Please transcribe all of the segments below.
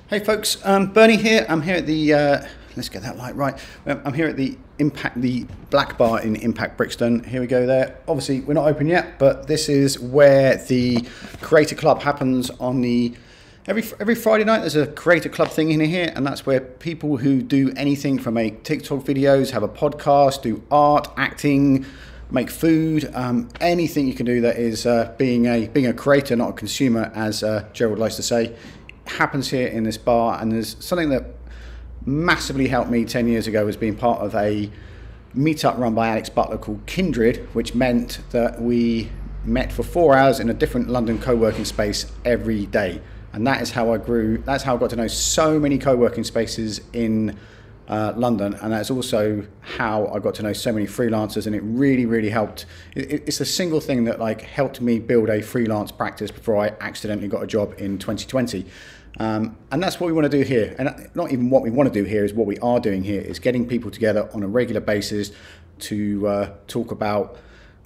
Hey folks, Bernie here. I'm here at the, let's get that light right. I'm here at the Black Bar in Impact Brixton. Here we go there. Obviously we're not open yet, but this is where the Creator Club happens on every Friday night. There's a Creator Club thing in here, and that's where people who do anything from make TikTok videos, have a podcast, do art, acting, make food, anything you can do that is being a creator, not a consumer, as Gerald likes to say, happens here in this bar. And there's something that massively helped me 10 years ago, was being part of a meetup run by Alex Butler called Kindred, which meant that we met for 4 hours in a different London co-working space every day. And that is how I grew. That's how I got to know so many co-working spaces in London, and that's also how I got to know so many freelancers, and it really helped. It's the single thing that helped me build a freelance practice before I accidentally got a job in 2020. And that's what we want to do here, and not even what we want to do here, is what we are doing here, is getting people together on a regular basis to talk about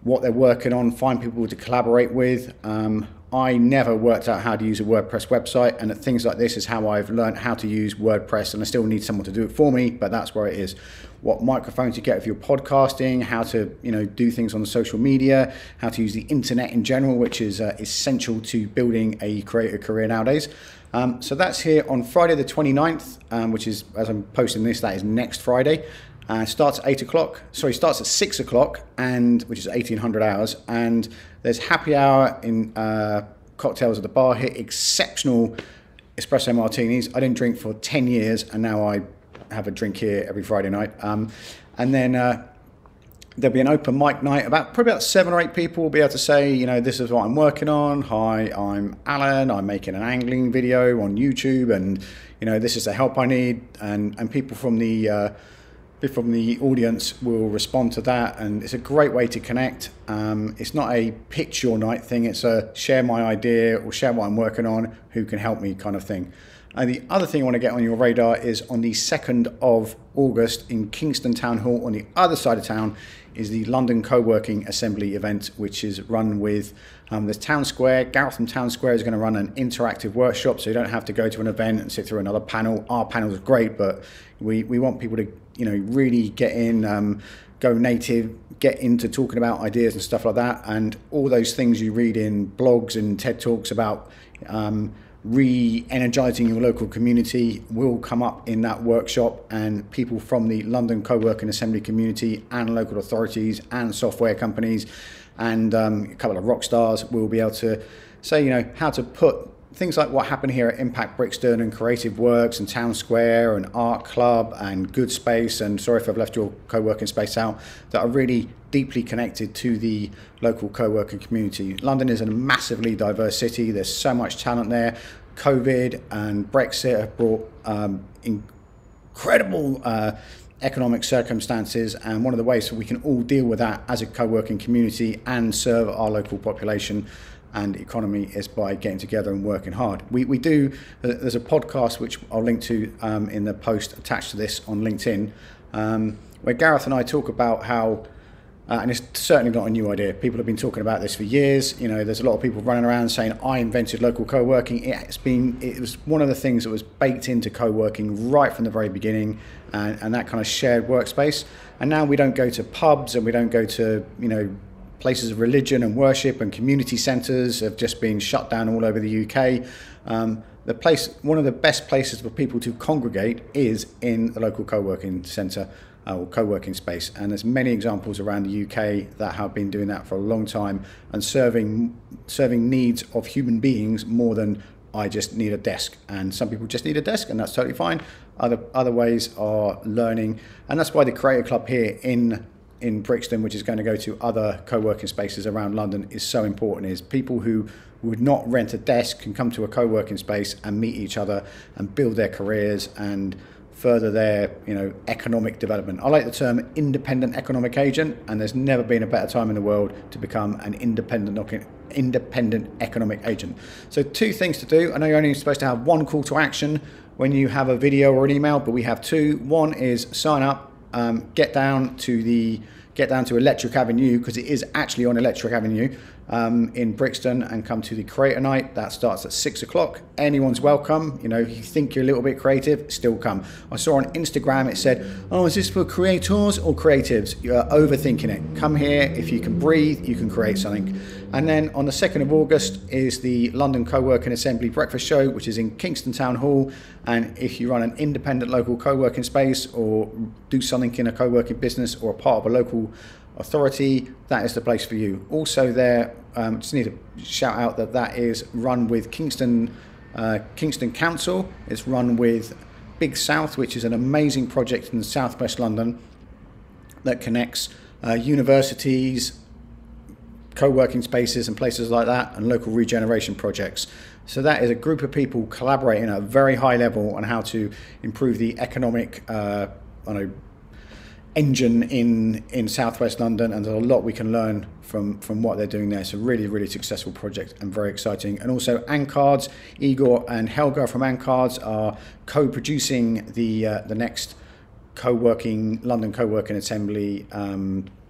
what they're working on, find people to collaborate with. I never worked out how to use a WordPress website, and things like this is how I've learned how to use WordPress, and I still need someone to do it for me, but that's where it is. What microphones you get if you're podcasting, how to do things on social media, how to use the internet in general, which is essential to building a creator career nowadays. So that's here on Friday the 29th, which is, as I'm posting this, that is next Friday. Starts at 8 o'clock. Sorry, starts at 6 o'clock, and which is 1800 hours. And there's happy hour in cocktails at the bar here. Exceptional espresso martinis. I didn't drink for 10 years, and now I have a drink here every Friday night. And then there'll be an open mic night. Probably about 7 or 8 people will be able to say, this is what I'm working on. Hi, I'm Alan. I'm making an angling video on YouTube, and this is the help I need. And people from the audience will respond to that, and it's a great way to connect. It's not a pitch your night thing, it's a share my idea or share what I'm working on, who can help me kind of thing. And the other thing I want to get on your radar is on the 2nd of August in Kingston Town Hall, on the other side of town, is the London Co-working Assembly event, which is run with there's Town Square. Gareth from Town Square is going to run an interactive workshop, so you don't have to go to an event and sit through another panel. Our panel is great, but we want people to really get in, go native, get into talking about ideas and stuff like that, and all those things you read in blogs and TED Talks about re-energizing your local community will come up in that workshop, and people from the London Co-working Assembly community and local authorities and software companies and a couple of rock stars will be able to say, how to put things like what happened here at Impact Brixton and Creative Works and Town Square and Art Club and Good Space, and sorry if I've left your co-working space out, that are really deeply connected to the local co-working community. London is a massively diverse city. There's so much talent there. COVID and Brexit have brought incredible economic circumstances, and one of the ways that we can all deal with that as a co-working community and serve our local population and economy is by getting together and working hard. We do, there's a podcast which I'll link to in the post attached to this on LinkedIn, where Gareth and I talk about how, and it's certainly not a new idea, people have been talking about this for years. There's a lot of people running around saying, I invented local co-working. It was one of the things that was baked into co-working right from the very beginning, and that kind of shared workspace. And now we don't go to pubs, and we don't go to, places of religion and worship, and community centres have just been shut down all over the UK. One of the best places for people to congregate is in the local co-working centre or co-working space, and there's many examples around the UK that have been doing that for a long time and serving needs of human beings more than I just need a desk. And some people just need a desk, and that's totally fine. Other ways are learning, and that's why the Creator Club here in Brixton, which is going to go to other co-working spaces around London, is so important. Is people who would not rent a desk can come to a co-working space and meet each other and build their careers and further their economic development. I like the term independent economic agent, and there's never been a better time in the world to become an independent economic agent. So 2 things to do. I know you're only supposed to have 1 call to action when you have a video or an email, but we have 2. One is sign up. Get down to Electric Avenue, because it is actually on Electric Avenue, in Brixton and come to the Creator Night. That starts at 6 o'clock. Anyone's welcome. You know, if you think you're a little bit creative, still come. I saw on Instagram it said, oh, is this for creators or creatives? You're overthinking it. Come here. If you can breathe, you can create something. And then on the 2nd of August is the London Co-working Assembly Breakfast Show, which is in Kingston Town Hall. And if you run an independent local co-working space or do something in a co-working business or a part of a local authority, that is the place for you. Also there, just need to shout out that that is run with Kingston Council. It's run with Big South, which is an amazing project in southwest London that connects universities, co-working spaces and places like that, and local regeneration projects. So that is a group of people collaborating at a very high level on how to improve the economic engine in southwest London, and there's a lot we can learn from what they're doing there. It's a really, really successful project and very exciting. And also Ancards, Igor and Helga from Ancards are co-producing the next London Co-working Assembly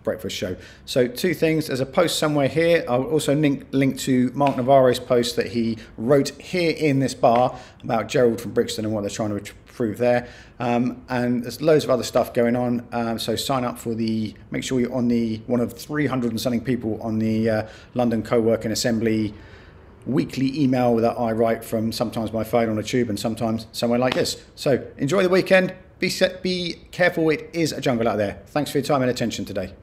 breakfast show. So two things, there's a post somewhere here. I'll also link to Mark Navarro's post that he wrote here in this bar about Gerald from Brixton and what they're trying to improve there. And there's loads of other stuff going on. So sign up for make sure you're on one of 300 and something people on the London Co-working Assembly weekly email that I write from sometimes my phone on a tube and sometimes somewhere like this. So enjoy the weekend. Be careful, it is a jungle out there. Thanks for your time and attention today.